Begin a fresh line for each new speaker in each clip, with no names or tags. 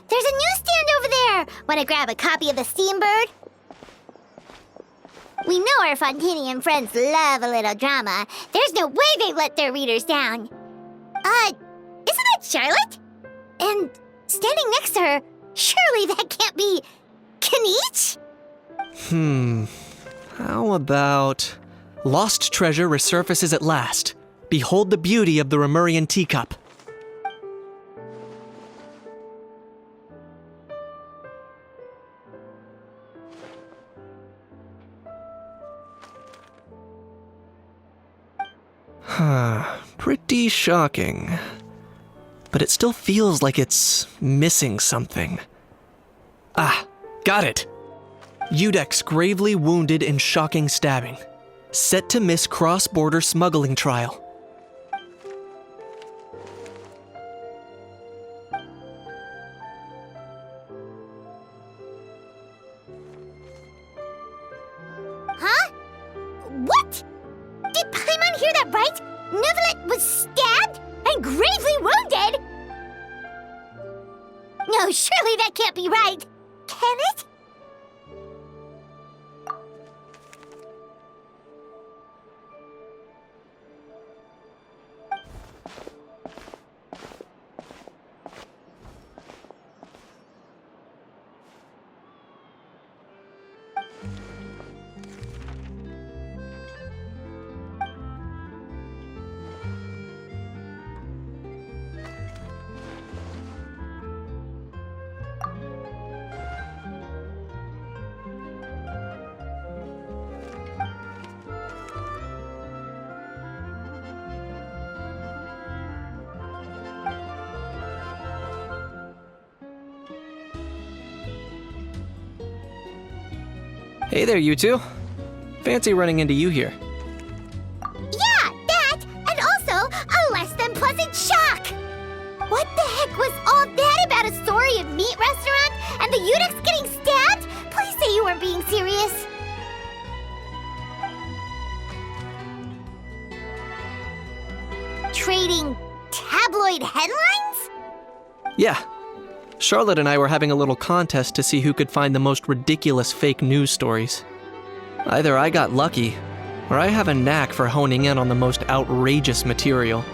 There's a newsstand over there! Wanna grab a copy of the Steambird? We know our Fontanian friends love a little drama. There's no way they let their readers down. Isn't that Charlotte? And standing next to her, surely that can't be Kinich?
How about... Lost treasure resurfaces at last. Behold the beauty of the Remurian teacup. Pretty shocking. But it still feels like it's missing something. Ah, got it! Udex gravely wounded in shocking stabbing. Set to miss cross-border smuggling trial.
Huh? What? Did Paimon hear that right? Neuvillette was stabbed and gravely wounded? No, surely that can't be right. Can it?
Hey there, you two. Fancy running into you here.
Yeah, that, and also a less than pleasant shock. What the heck was all that about a story of meat restaurant and the Udex getting stabbed? Please say you weren't being serious. Trading tabloid headlines?
Yeah. Charlotte and I were having a little contest to see who could find the most ridiculous fake news stories. Either I got lucky, or I have a knack for honing in on the most outrageous material.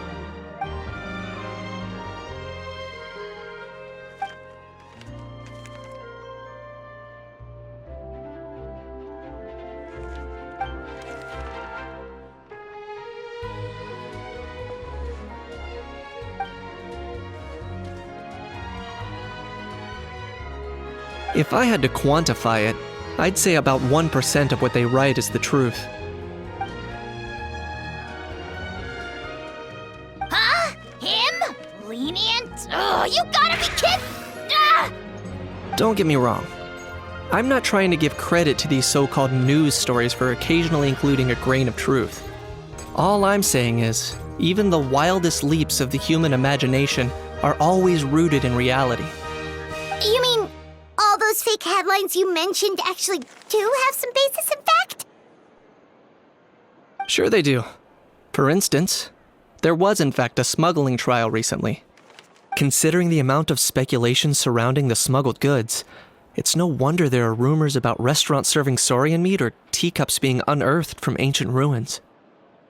If I had to quantify it, I'd say about 1% of what they write is the truth.
Huh? Him? Lenient? Oh, you gotta be kidding! Ah!
Don't get me wrong. I'm not trying to give credit to these so-called news stories for occasionally including a grain of truth. All I'm saying is, even the wildest leaps of the human imagination are always rooted in reality.
You mean all those fake headlines you mentioned actually do have some basis in fact?
Sure they do. For instance, there was in fact a smuggling trial recently. Considering the amount of speculation surrounding the smuggled goods, it's no wonder there are rumors about restaurants serving saurian meat or teacups being unearthed from ancient ruins.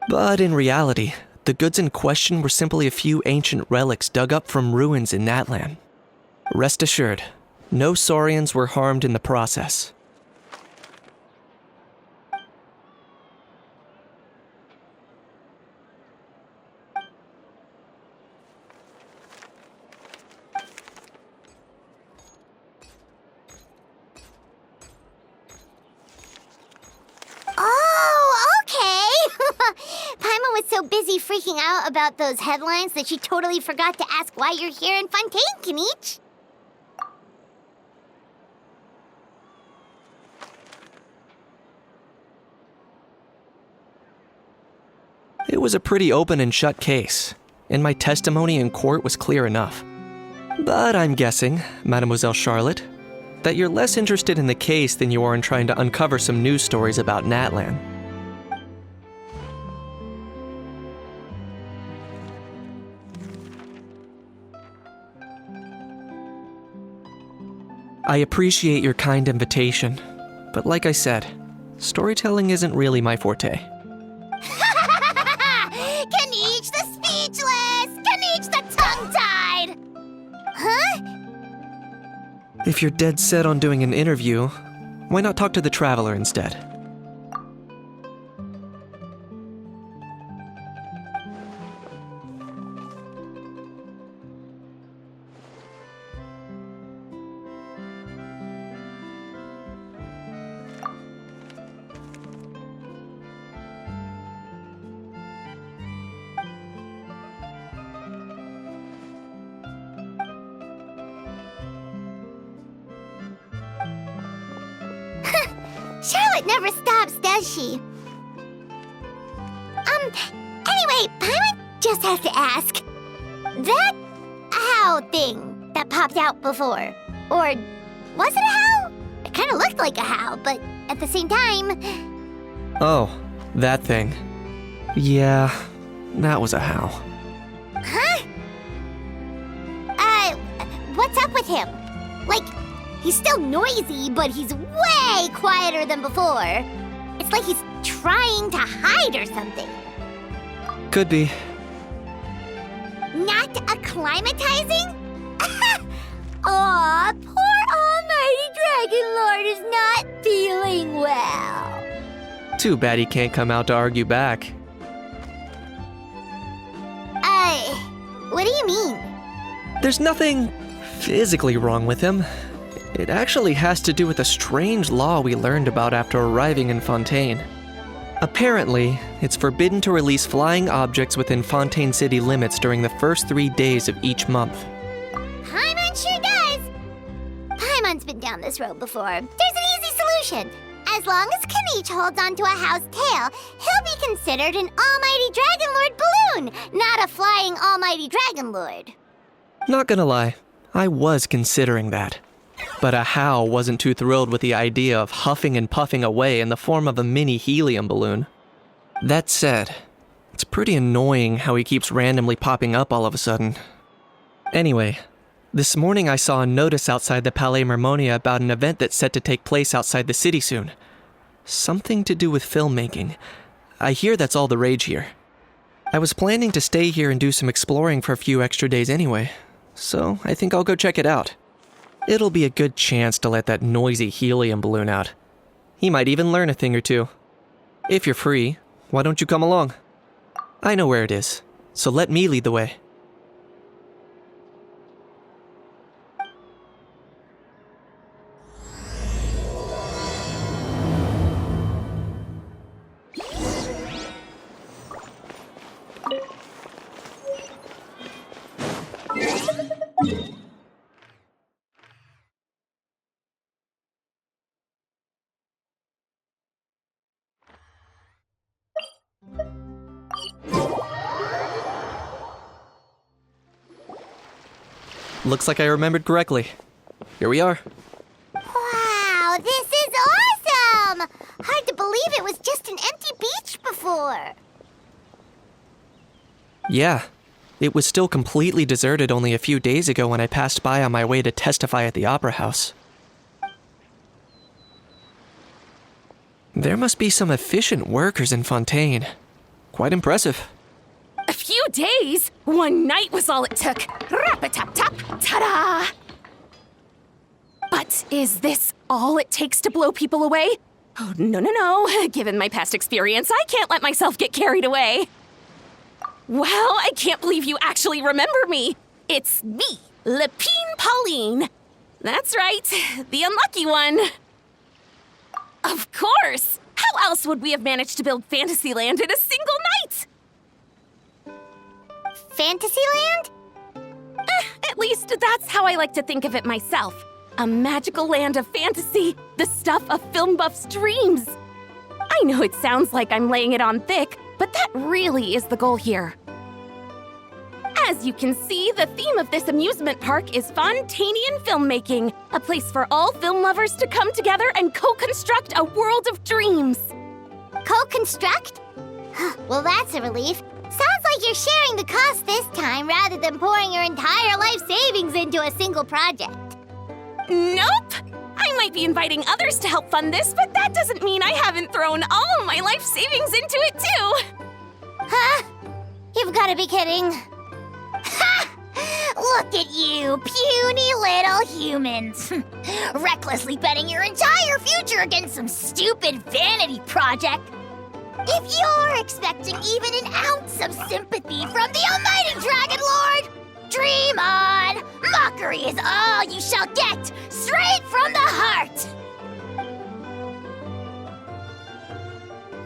But in reality, the goods in question were simply a few ancient relics dug up from ruins in Natlan. Rest assured, no saurians were harmed in the process.
Oh, okay! Paimon was so busy freaking out about those headlines that she totally forgot to ask why you're here in Fontaine, Kinich.
It was a pretty open and shut case, and my testimony in court was clear enough. But I'm guessing, Mademoiselle Charlotte, that you're less interested in the case than you are in trying to uncover some news stories about Natlan. I appreciate your kind invitation, but like I said, storytelling isn't really my forte.
Kaniche the speechless! Kaniche the tongue-tied! Huh?
If you're dead set on doing an interview, why not talk to the Traveler instead?
Charlotte never stops, does she? Anyway, Paimon just has to ask. That how thing that popped out before, or was it a how? It kind of looked like a how, but at the same time...
Oh, that thing. Yeah, that was a how.
Huh? What's up with him? Like, he's still noisy, but he's way quieter than before. It's like he's trying to hide or something.
Could be.
Not acclimatizing? Aw, poor Almighty Dragon Lord is not feeling well.
Too bad he can't come out to argue back.
What do you mean?
There's nothing physically wrong with him. It actually has to do with a strange law we learned about after arriving in Fontaine. Apparently, it's forbidden to release flying objects within Fontaine City limits during the first 3 days of each month.
Paimon sure does! Paimon's been down this road before. There's an easy solution. As long as Kaniche holds onto a how's tail, he'll be considered an Almighty Dragon Lord balloon, not a flying Almighty Dragon Lord.
Not gonna lie, I was considering that. But a how wasn't too thrilled with the idea of huffing and puffing away in the form of a mini helium balloon. That said, it's pretty annoying how he keeps randomly popping up all of a sudden. Anyway, this morning I saw a notice outside the Palais Mermonia about an event that's set to take place outside the city soon. Something to do with filmmaking. I hear that's all the rage here. I was planning to stay here and do some exploring for a few extra days anyway, so I think I'll go check it out. It'll be a good chance to let that noisy helium balloon out. He might even learn a thing or two. If you're free, why don't you come along? I know where it is, so let me lead the way. Looks like I remembered correctly. Here we are.
Wow, this is awesome! Hard to believe it was just an empty beach before.
Yeah, it was still completely deserted only a few days ago when I passed by on my way to testify at the Opera House. There must be some efficient workers in Fontaine. Quite impressive.
A few days? One night was all it took. Rap-a-tap-tap, ta-da! But is this all it takes to blow people away? Oh, no. Given my past experience, I can't let myself get carried away. Well, I can't believe you actually remember me. It's me, Lapine Pauline. That's right, the unlucky one. Of course! How else would we have managed to build Fantasyland in a single night?
Fantasyland?
At least that's how I like to think of it myself. A magical land of fantasy, the stuff of film buffs' dreams. I know it sounds like I'm laying it on thick, but that really is the goal here. As you can see, the theme of this amusement park is Fontainian filmmaking, a place for all film lovers to come together and co-construct a world of dreams.
Co-construct? Well, that's a relief. Sounds like you're sharing the cost this time rather than pouring your entire life savings into a single project.
Nope! I might be inviting others to help fund this, but that doesn't mean I haven't thrown all of my life savings into it too!
Huh? You've got to be kidding. Ha! Look at you, puny little humans. Recklessly betting your entire future against some stupid vanity project. If you're expecting even an ounce of sympathy from the almighty Dragon Lord, dream on! Mockery is all you shall get, straight from the heart!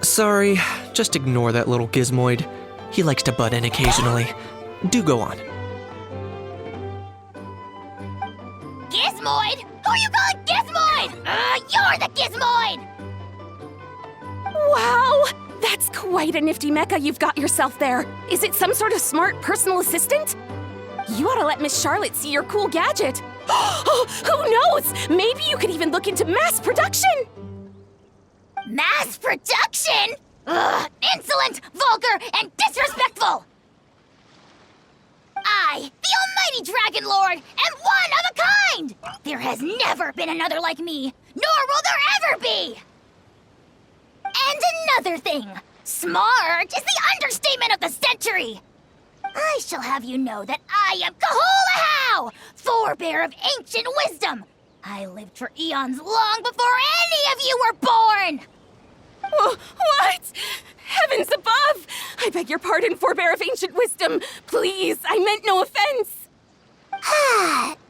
Sorry, just ignore that little gizmoid. He likes to butt in occasionally. Do go on.
Gizmoid? Who are you calling Gizmoid? You're the Gizmoid!
Wow! That's quite a nifty mecha you've got yourself there. Is it some sort of smart personal assistant? You ought to let Miss Charlotte see your cool gadget. Who knows? Maybe you could even look into mass production!
Mass production? Ugh, insolent, vulgar, and disrespectful! I, the almighty Dragon Lord, am one of a kind! There has never been another like me, nor will there ever be! And another thing, smart is the understatement of the century! I shall have you know that I am Kahulahau, forebear of ancient wisdom! I lived for eons long before any of you were born!
What? Heavens above! I beg your pardon, forebear of ancient wisdom. Please, I meant no offense.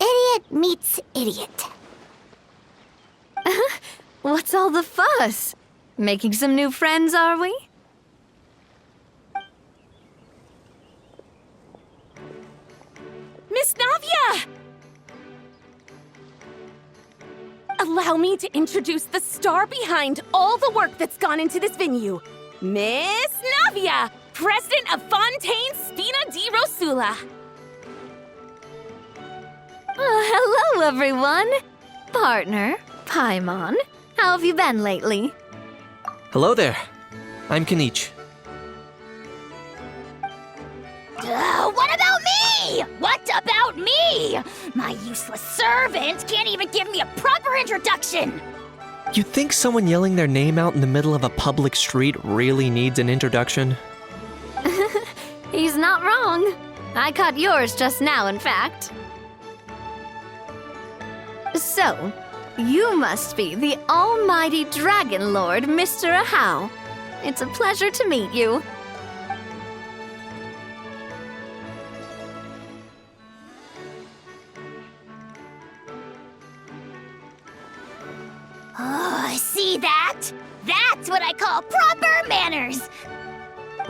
Idiot meets idiot.
What's all the fuss? Making some new friends, are we?
Miss Navia! Allow me to introduce the star behind all the work that's gone into this venue. Miss Navia, president of Fontaine Spina di Rosula.
Hello, everyone. Partner, Paimon, how have you been lately?
Hello there. I'm Kanich.
What about me? What about me? My useless servant can't even give me a proper introduction.
You think someone yelling their name out in the middle of a public street really needs an introduction?
He's not wrong. I caught yours just now, in fact. So, you must be the almighty Dragon Lord, Mr. Ahau. It's a pleasure to meet you.
Oh, see that? That's what I call proper manners.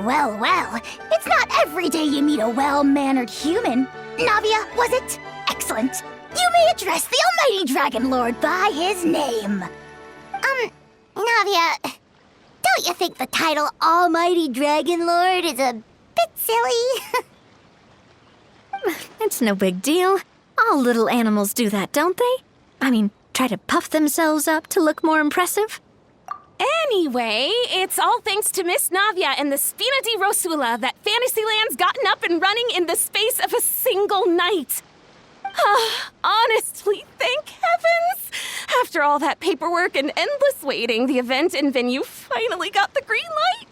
Well, it's not every day you meet a well-mannered human. Navia, was it? Excellent. You may address the almighty Dragon Lord by his name. Navia, don't you think the title Almighty Dragon Lord is a bit silly?
It's no big deal. All little animals do that, don't they? I mean, try to puff themselves up to look more impressive.
Anyway, it's all thanks to Miss Navia and the Spina di Rosula that Fantasyland's gotten up and running in the space of a single night. Honestly, thank heavens! After all that paperwork and endless waiting, the event and venue finally got the green light.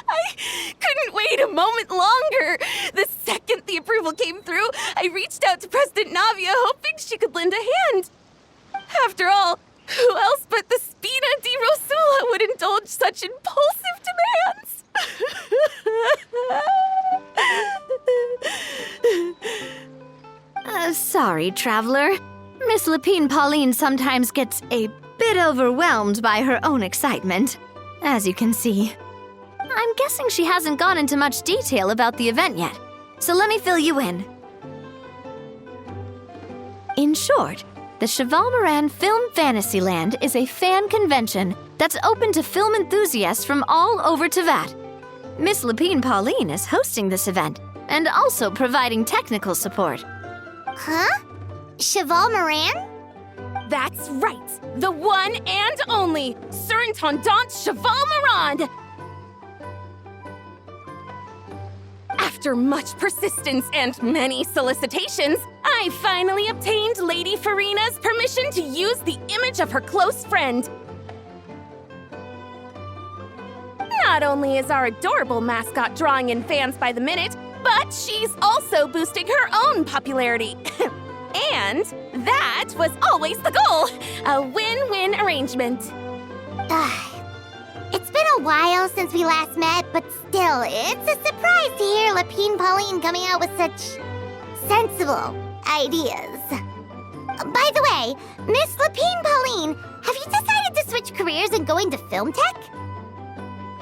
I couldn't wait a moment longer. The second the approval came through, I reached out to President Navia, hoping she could lend a hand. After all, who else but the Spina di Rosula would indulge such impulsive demands?
Sorry, traveler. Miss Lapine Pauline sometimes gets a bit overwhelmed by her own excitement, as you can see. I'm guessing she hasn't gone into much detail about the event yet, so let me fill you in. In short, the Cheval Moran Film Fantasyland is a fan convention that's open to film enthusiasts from all over Teyvat. Miss Lapine Pauline is hosting this event and also providing technical support.
Huh? Cheval Moran?
That's right, the one and only Surintendant Cheval Moran. After much persistence and many solicitations, I finally obtained Lady Farina's permission to use the image of her close friend. Not only is our adorable mascot drawing in fans by the minute, but she's also boosting her own popularity. And that was always the goal, a win-win arrangement.
It's been a while since we last met, but still, it's a surprise to hear Lapine Pauline coming out with such sensible ideas. By the way, Miss Lapine Pauline, have you decided to switch careers and go into film tech?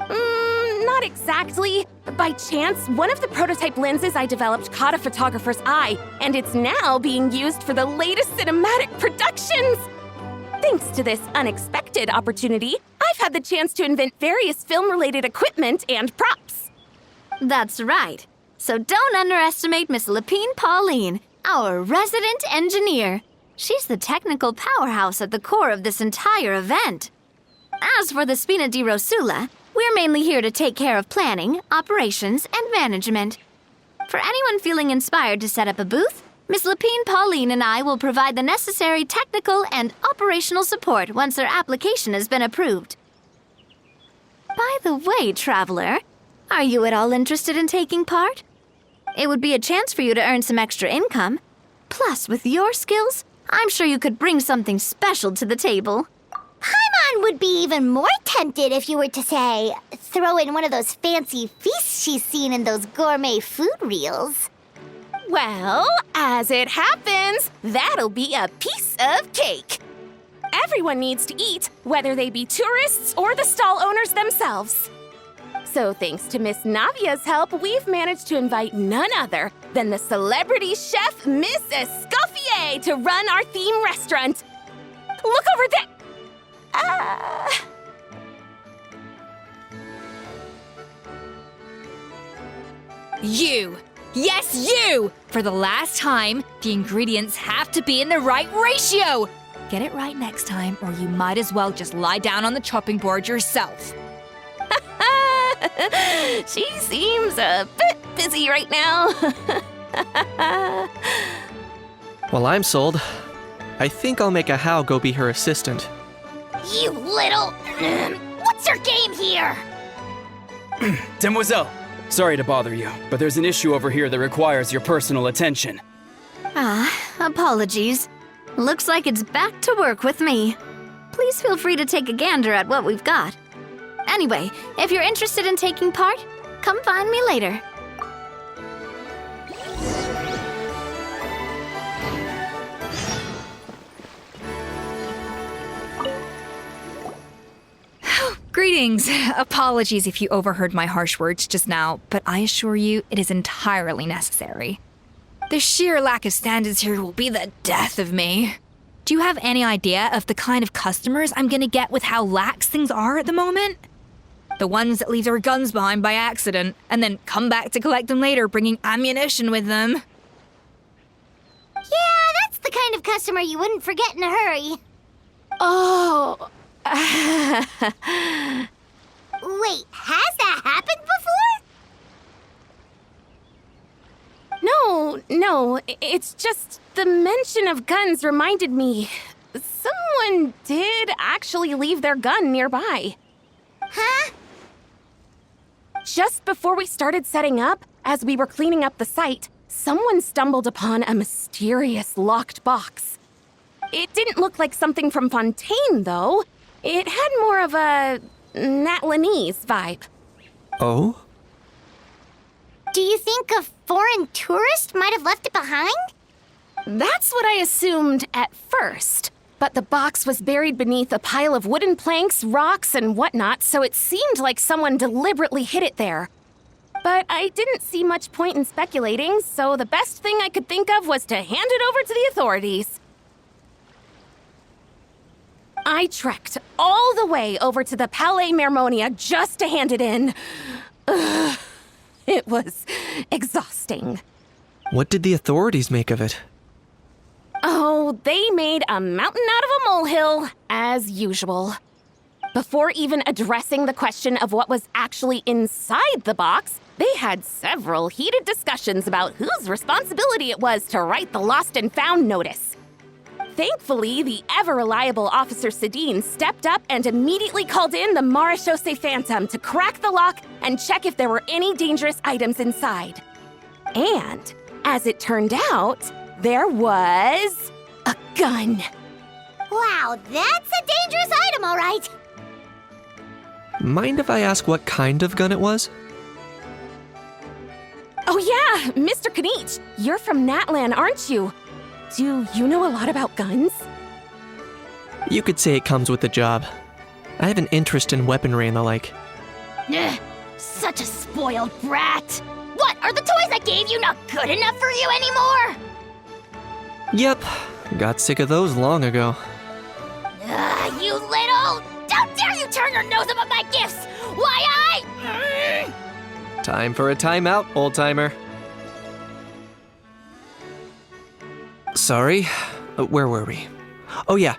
Not exactly. By chance, one of the prototype lenses I developed caught a photographer's eye, and it's now being used for the latest cinematic productions. Thanks to this unexpected opportunity, I've had the chance to invent various film-related equipment and props.
That's right. So don't underestimate Miss Lapine Pauline, our resident engineer. She's the technical powerhouse at the core of this entire event. As for the Spina di Rosula, we're mainly here to take care of planning, operations, and management. For anyone feeling inspired to set up a booth, Miss Lapine Pauline and I will provide the necessary technical and operational support once their application has been approved. By the way, traveler, are you at all interested in taking part? It would be a chance for you to earn some extra income. Plus, with your skills, I'm sure you could bring something special to the table.
Paimon would be even more tempted if you were to, say, throw in one of those fancy feasts she's seen in those gourmet food reels.
Well, as it happens, that'll be a piece of cake. Everyone needs to eat, whether they be tourists or the stall owners themselves. So thanks to Miss Navia's help, we've managed to invite none other than the celebrity chef, Miss Escoffier, to run our theme restaurant. Look over there!
You! Yes, you! For the last time, the ingredients have to be in the right ratio! Get it right next time, or you might as well just lie down on the chopping board yourself.
She seems a bit busy right now.
Well, I'm sold. I think I'll make a How go be her assistant.
You little... What's your game here?
Demoiselle, sorry to bother you, but there's an issue over here that requires your personal attention.
Apologies. Looks like it's back to work with me. Please feel free to take a gander at what we've got. Anyway, if you're interested in taking part, come find me later.
Greetings. Apologies if you overheard my harsh words just now, but I assure you it is entirely necessary. The sheer lack of standards here will be the death of me. Do you have any idea of the kind of customers I'm gonna get with how lax things are at the moment? The ones that leave their guns behind by accident and then come back to collect them later bringing ammunition with them.
Yeah, that's the kind of customer you wouldn't forget in a hurry.
Oh.
Wait, has that happened before?
No, it's just the mention of guns reminded me. Someone did actually leave their gun nearby.
Huh?
Just before we started setting up, as we were cleaning up the site, someone stumbled upon a mysterious locked box. It didn't look like something from Fontaine, though. It had more of a Natlanese vibe.
Oh?
Do you think a foreign tourist might have left it behind?
That's what I assumed at first. But the box was buried beneath a pile of wooden planks, rocks, and whatnot, so it seemed like someone deliberately hid it there. But I didn't see much point in speculating, so the best thing I could think of was to hand it over to the authorities. I trekked all the way over to the Palais Mermonia just to hand it in. Ugh, it was exhausting.
What did the authorities make of it?
Oh, they made a mountain out of a molehill, as usual. Before even addressing the question of what was actually inside the box, They had several heated discussions about whose responsibility it was to write the lost and found notice. Thankfully, the ever-reliable Officer Sedine stepped up and immediately called in the Marechaussee Phantom to crack the lock and check if there were any dangerous items inside. And, as it turned out, there was a gun.
Wow, that's a dangerous item, all right.
Mind if I ask what kind of gun it was?
Oh yeah, Mr. Kanich, you're from Natlan, aren't you? Do you know a lot about guns?
You could say it comes with the job. I have an interest in weaponry and the like.
Ugh, such a spoiled brat. What, are the toys I gave you not good enough for you anymore?
Yep, got sick of those long ago.
Ugh, you little... How dare you turn your nose up at my gifts? Why,
Time for a timeout, old-timer. Sorry, where were we? Oh yeah,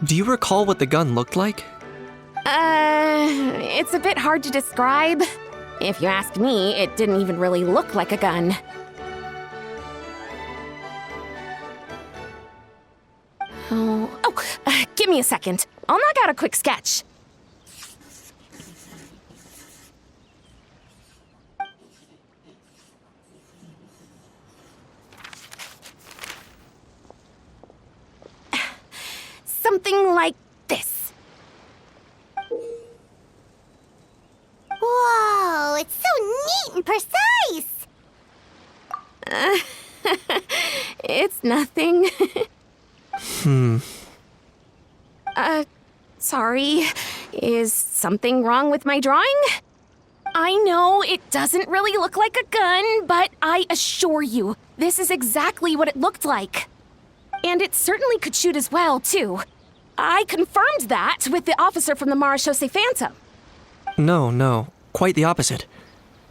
do you recall what the gun looked like?
It's a bit hard to describe. If you ask me, it didn't even really look like a gun. Give me a second. I'll knock out a quick sketch. Something like this.
Whoa, it's so neat and precise.
It's nothing. Sorry. Is something wrong with my drawing? I know it doesn't really look like a gun, but I assure you, this is exactly what it looked like. And it certainly could shoot as well, too. I confirmed that with the officer from the Marechaussee Phantom.
No, quite the opposite.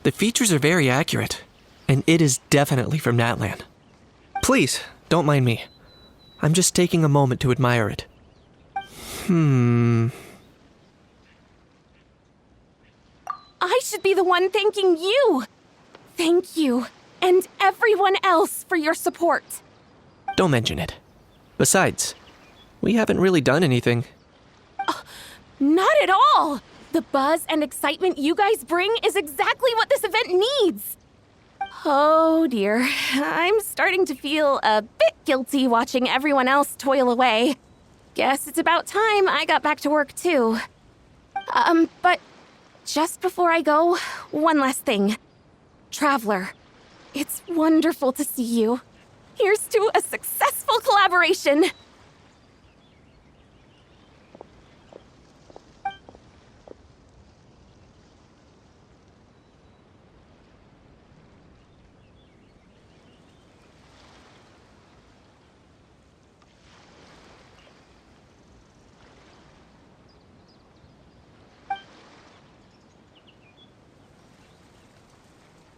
The features are very accurate, and it is definitely from Natlan. Please, don't mind me. I'm just taking a moment to admire it.
I should be the one thanking you. Thank you, and everyone else for your support.
Don't mention it. Besides, we haven't really done anything.
Not at all! The buzz and excitement you guys bring is exactly what this event needs. Oh dear, I'm starting to feel a bit guilty watching everyone else toil away. Guess it's about time I got back to work too. But just before I go, one last thing. Traveler, it's wonderful to see you. Here's to a successful collaboration.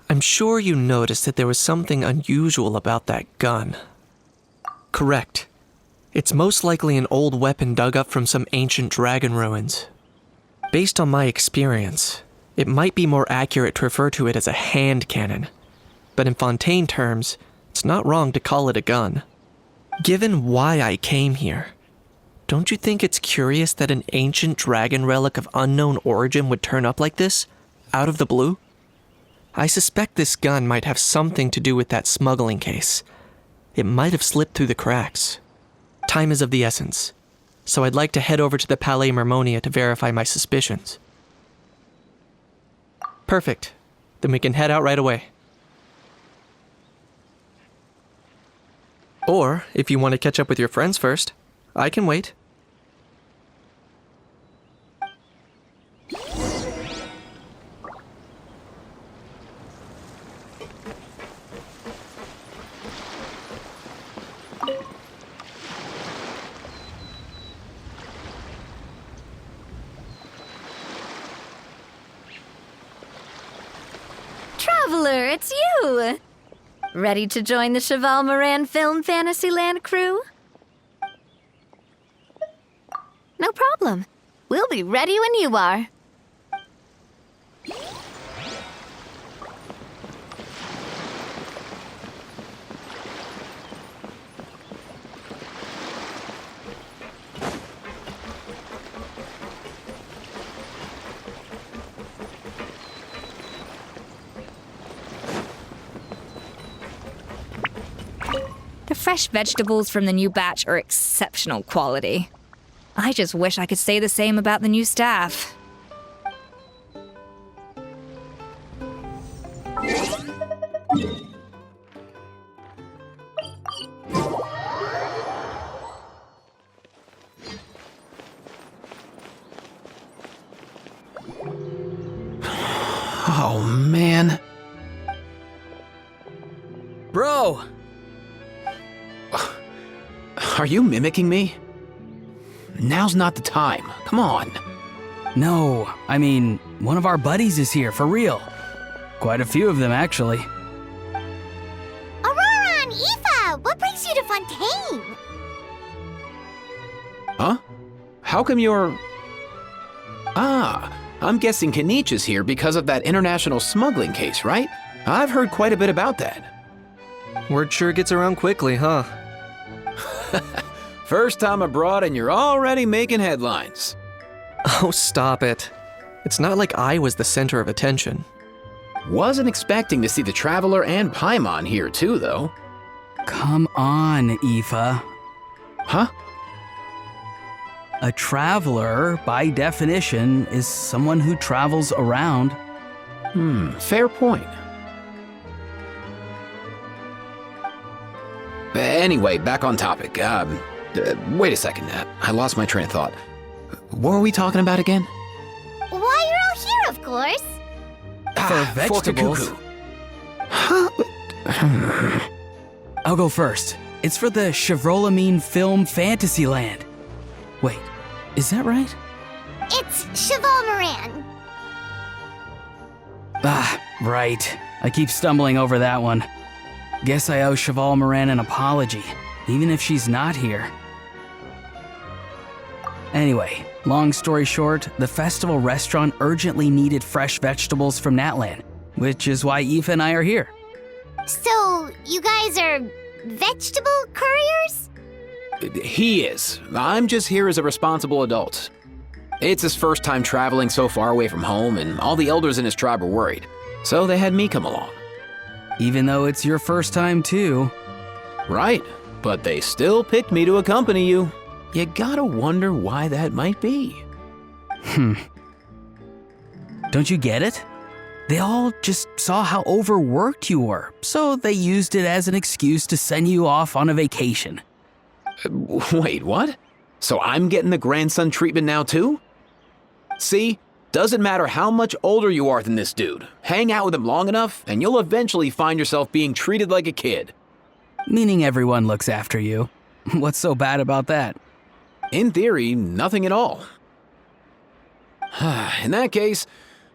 I'm sure you noticed that there was something unusual about that gun. Correct. It's most likely an old weapon dug up from some ancient dragon ruins. Based on my experience, it might be more accurate to refer to it as a hand cannon. But in Fontaine terms, it's not wrong to call it a gun. Given why I came here, don't you think it's curious that an ancient dragon relic of unknown origin would turn up like this, out of the blue? I suspect this gun might have something to do with that smuggling case. It might have slipped through the cracks. Time is of the essence, so I'd like to head over to the Palais Mermonia to verify my suspicions. Perfect. Then we can head out right away. Or, if you want to catch up with your friends first, I can wait.
Traveler, it's you! Ready to join the Cheval Moran Film Fantasyland crew? No problem. We'll be ready when you are.
The fresh vegetables from the new batch are exceptional quality. I just wish I could say the same about the new staff.
Oh, man.
Bro!
Are you mimicking me? Now's not the time. Come on.
No, I mean, one of our buddies is here, for real. Quite a few of them, actually.
Aurora and Aoife, what brings you to Fontaine?
Huh? How come you're... Ah, I'm guessing Kanich is here because of that international smuggling case, right? I've heard quite a bit about that.
Word sure gets around quickly, huh?
First time abroad and you're already making headlines.
Oh, stop it. It's not like I was the center of attention.
Wasn't expecting to see the Traveler and Paimon here too, though.
Come on, Aoife.
Huh?
A traveler, by definition, is someone who travels around.
Fair point. Anyway, back on topic. Wait a second. I lost my train of thought. What were we talking about again?
Why, you're all here, of course.
For vegetables. I'll go first. It's for the Chevrolamine Film Fantasyland. Wait, is that right?
It's Cheval Moran.
Ah, right. I keep stumbling over that one. Guess I owe Cheval Moran an apology, even if she's not here. Anyway, long story short, the festival restaurant urgently needed fresh vegetables from Natlan, which is why Aoife and I are here.
So, you guys are vegetable couriers?
He is. I'm just here as a responsible adult. It's his first time traveling so far away from home, and all the elders in his tribe were worried. So they had me come along.
Even though it's your first time too.
Right, but they still picked me to accompany you. You gotta wonder why that might be.
Don't you get it? They all just saw how overworked you were, so they used it as an excuse to send you off on a vacation.
Wait, what? So I'm getting the grandson treatment now too? See? Doesn't matter how much older you are than this dude. Hang out with him long enough, and you'll eventually find yourself being treated like a kid.
Meaning everyone looks after you. What's so bad about that?
In theory, nothing at all. In that case,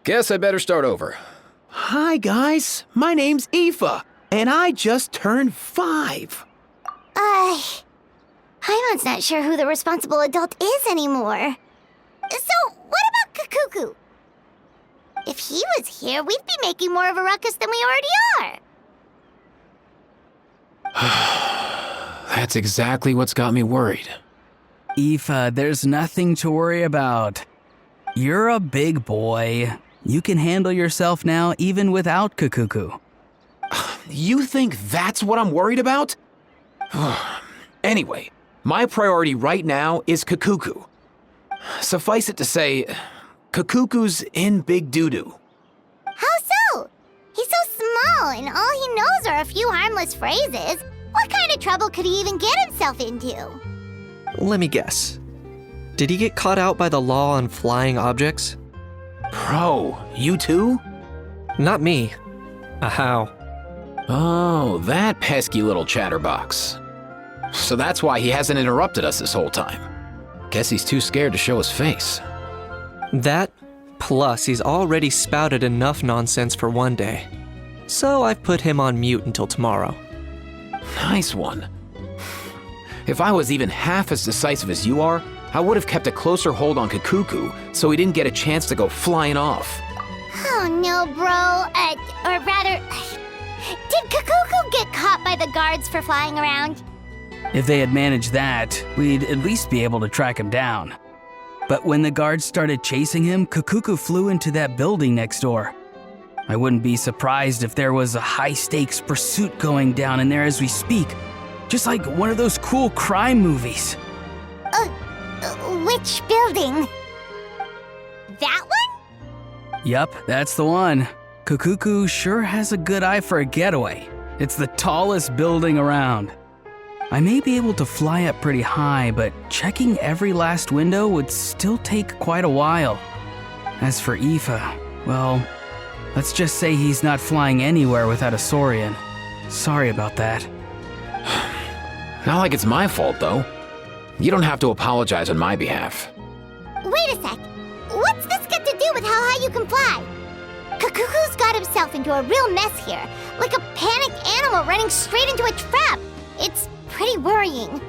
guess I better start over. Hi guys, my name's Aoife, and I just turned 5.
Paimon's not sure who the responsible adult is anymore. So, what about Kakuku? If he was here, we'd be making more of a ruckus than we already are.
That's exactly what's got me worried.
Aoife, there's nothing to worry about. You're a big boy. You can handle yourself now even without Kakuku.
You think that's what I'm worried about? Anyway, my priority right now is Kakuku. Suffice it to say, Kakuku's in big doo-doo.
How so? He's so small, and all he knows are a few harmless phrases. What kind of trouble could he even get himself into?
Let me guess. Did he get caught out by the law on flying objects?
Bro, you too?
Not me. How?
Oh, that pesky little chatterbox. So that's why he hasn't interrupted us this whole time. Guess he's too scared to show his face.
That, plus he's already spouted enough nonsense for one day. So I've put him on mute until tomorrow.
Nice one. If I was even half as decisive as you are, I would have kept a closer hold on Kakuku so he didn't get a chance to go flying off.
Oh no, bro. Or rather, did Kakuku get caught by the guards for flying around?
If they had managed that, we'd at least be able to track him down. But when the guards started chasing him, Kakuku flew into that building next door. I wouldn't be surprised if there was a high-stakes pursuit going down in there as we speak. Just like one of those cool crime movies.
Which building? That one?
Yup, that's the one. Kukuku sure has a good eye for a getaway. It's the tallest building around. I may be able to fly up pretty high, but checking every last window would still take quite a while. As for Aoife, well, let's just say he's not flying anywhere without a Saurian. Sorry about that.
Not like it's my fault, though. You don't have to apologize on my behalf.
Wait a sec. What's this got to do with how high you can fly? Kukuku's got himself into a real mess here, like a panicked animal running straight into a trap. It's pretty worrying.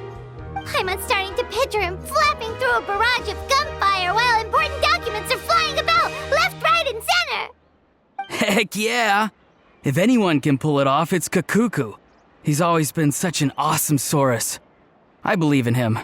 I'm starting to picture him flapping through a barrage of gunfire while important documents are flying about, left, right, and center.
Heck yeah! If anyone can pull it off, it's Kukuku. He's always been such an awesome Saurus. I believe in him.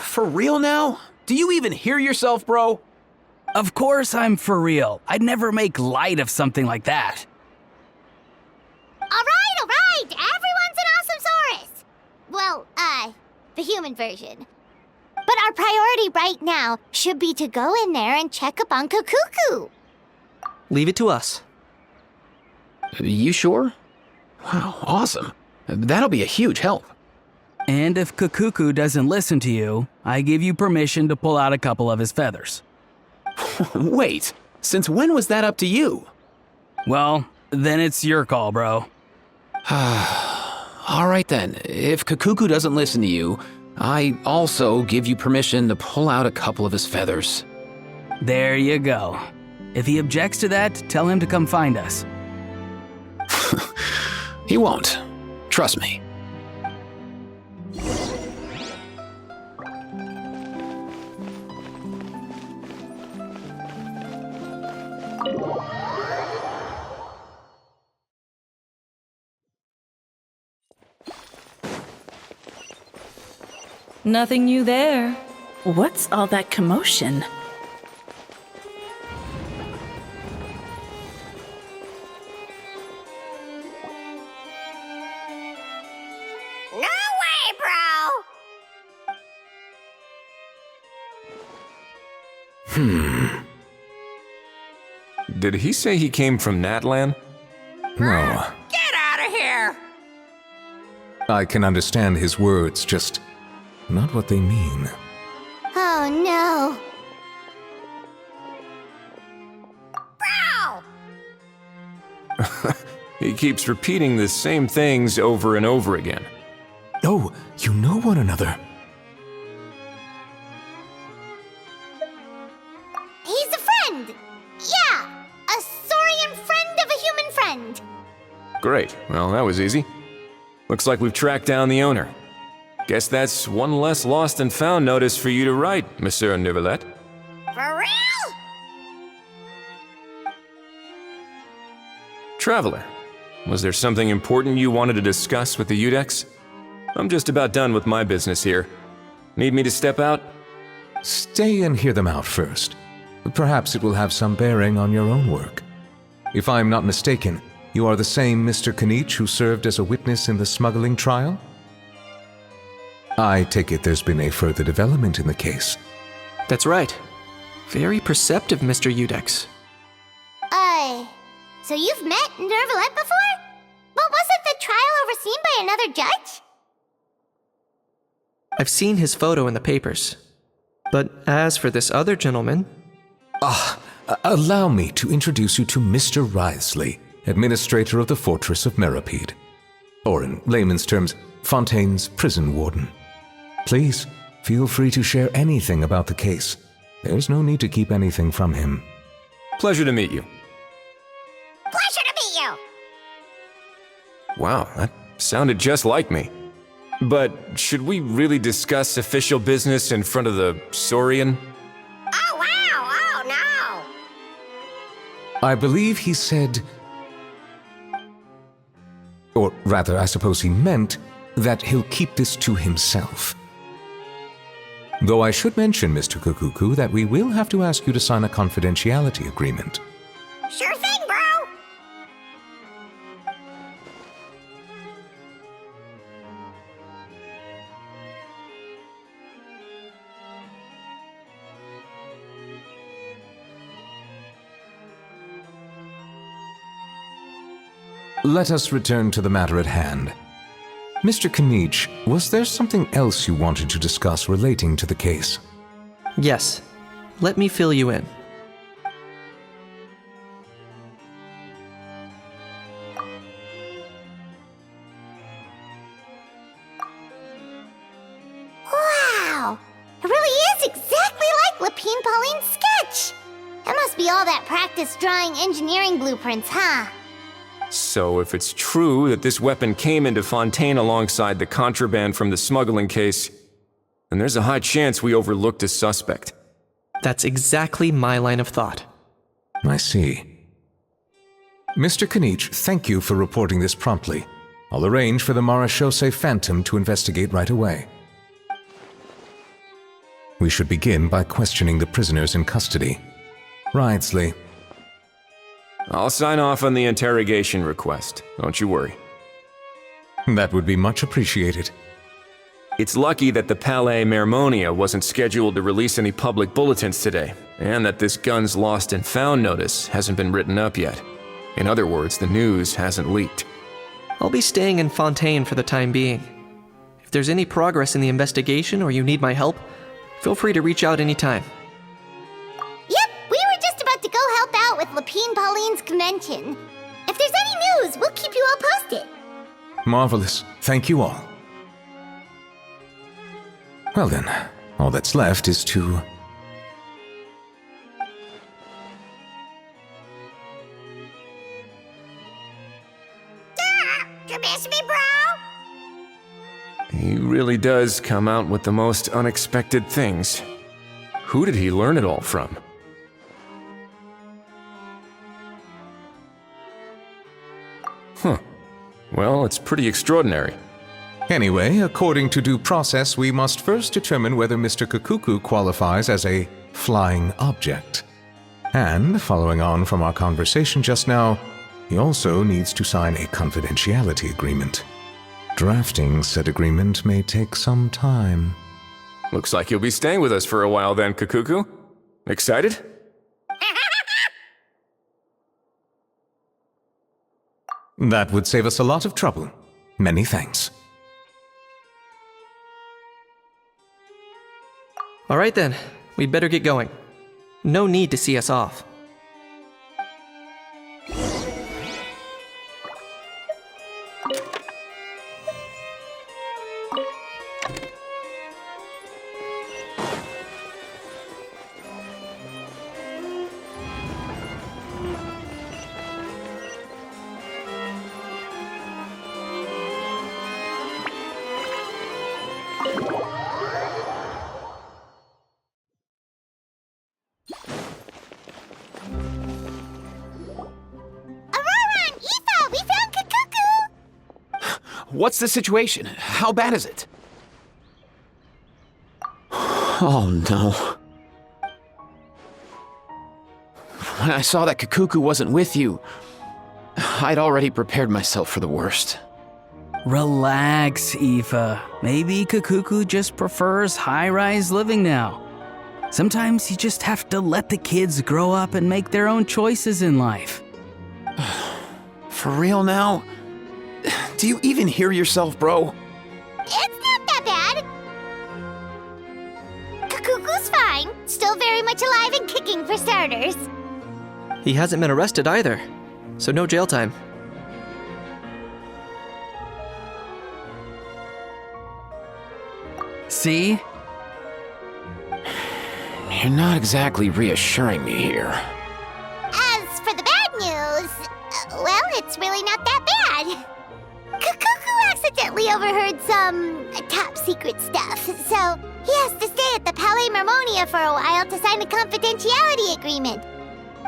For real now? Do you even hear yourself, bro?
Of course I'm for real. I'd never make light of something like that.
All right. Everyone's an awesome Saurus. Well, the human version. But our priority right now should be to go in there and check up on Kukuku.
Leave it to us.
You sure? Wow, awesome. That'll be a huge help.
And if Kukuku doesn't listen to you, I give you permission to pull out a couple of his feathers.
Wait, since when was that up to you?
Well, then it's your call, bro.
All right then, if Kukuku doesn't listen to you, I also give you permission to pull out a couple of his feathers.
There you go. If he objects to that, tell him to come find us.
He won't. Trust me.
Nothing new there.
What's all that commotion?
No way, bro!
Did he say he came from Natlan?
No.
Get out of here!
I can understand his words, just not what they mean.
Oh no. Bro!
He keeps repeating the same things over and over again.
Oh, you know one another.
He's a friend! Yeah! A saurian friend of a human friend!
Great. Well, that was easy. Looks like we've tracked down the owner. Guess that's one less lost and found notice for you to write, Monsieur Neuvillette.
For real?
Traveler, was there something important you wanted to discuss with the Udex? I'm just about done with my business here. Need me to step out?
Stay and hear them out first. Perhaps it will have some bearing on your own work. If I'm not mistaken, you are the same Mr. Kanich who served as a witness in the smuggling trial? I take it there's been a further development in the case.
That's right. Very perceptive, Mr. Udex.
So you've met Neuvillette before? But wasn't the trial overseen by another judge?
I've seen his photo in the papers. But as for this other gentleman...
Allow me to introduce you to Mr. Wriothesley, administrator of the Fortress of Meripede. Or in layman's terms, Fontaine's prison warden. Please, feel free to share anything about the case. There's no need to keep anything from him.
Pleasure to meet you.
Pleasure to meet you!
Wow, that sounded just like me. But should we really discuss official business in front of the Saurian?
Oh, wow! Oh, no!
I believe he said... Or rather, I suppose he meant that he'll keep this to himself. Though I should mention, Mr. Kukuku, that we will have to ask you to sign a confidentiality agreement.
Sure thing, bro.
Let us return to the matter at hand. Mr. Kanich, was there something else you wanted to discuss relating to the case?
Yes. Let me fill you in.
Wow! It really is exactly like Lapine Pauline's sketch! That must be all that practice drawing engineering blueprints, huh?
So if it's true that this weapon came into Fontaine alongside the contraband from the smuggling case, then there's a high chance we overlooked a suspect.
That's exactly my line of thought.
I see. Mr. Kanich, thank you for reporting this promptly. I'll arrange for the Marechaussee Phantom to investigate right away. We should begin by questioning the prisoners in custody. Wrightsley.
I'll sign off on the interrogation request, don't you worry.
That would be much appreciated.
It's lucky that the Palais Mermonia wasn't scheduled to release any public bulletins today, and that this guns lost and found notice hasn't been written up yet. In other words, the news hasn't leaked.
I'll be staying in Fontaine for the time being. If there's any progress in the investigation or you need my help, feel free to reach out anytime.
Yep, we were just about to go help out with Lapine Pauline's convention. If there's any news, we'll keep you all posted.
Marvelous. Thank you all. Well then, all that's left is to...
You miss me, bro?
He really does come out with the most unexpected things. Who did he learn it all from? Huh. Well, it's pretty extraordinary.
Anyway, according to due process, we must first determine whether Mr. Kukuku qualifies as a flying object. And, following on from our conversation just now, he also needs to sign a confidentiality agreement. Drafting said agreement may take some time.
Looks like you'll be staying with us for a while then, Kukuku. Excited?
That would save us a lot of trouble. Many thanks.
All right then, we'd better get going. No need to see us off.
What's the situation? How bad is it? Oh no. When I saw that Kukuku wasn't with you, I'd already prepared myself for the worst.
Relax, Aoife. Maybe Kukuku just prefers high-rise living now. Sometimes you just have to let the kids grow up and make their own choices in life.
For real now? Do you even hear yourself, bro?
It's not that bad. Kukuku's fine. Still very much alive and kicking for starters.
He hasn't been arrested either, so no jail time.
See?
You're not exactly reassuring me here.
As for the bad news, well, it's really not that bad. Kukuku accidentally overheard some top-secret stuff, so he has to stay at the Palais Mermonia for a while to sign a confidentiality agreement.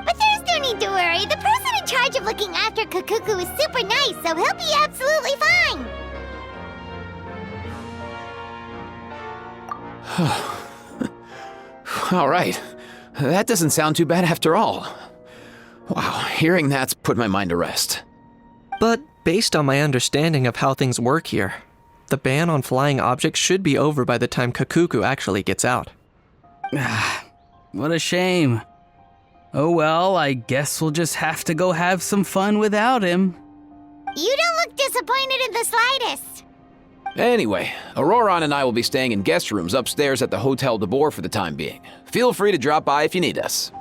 But there's no need to worry. The person in charge of looking after Kakuku is super nice, so he'll be absolutely fine.
All right. That doesn't sound too bad after all. Wow, hearing that's put my mind to rest.
But based on my understanding of how things work here, the ban on flying objects should be over by the time Kakuku actually gets out.
What a shame. Oh well, I guess we'll just have to go have some fun without him.
You don't look disappointed in the slightest.
Anyway, Auroron and I will be staying in guest rooms upstairs at the Hotel de Boer for the time being. Feel free to drop by if you need us.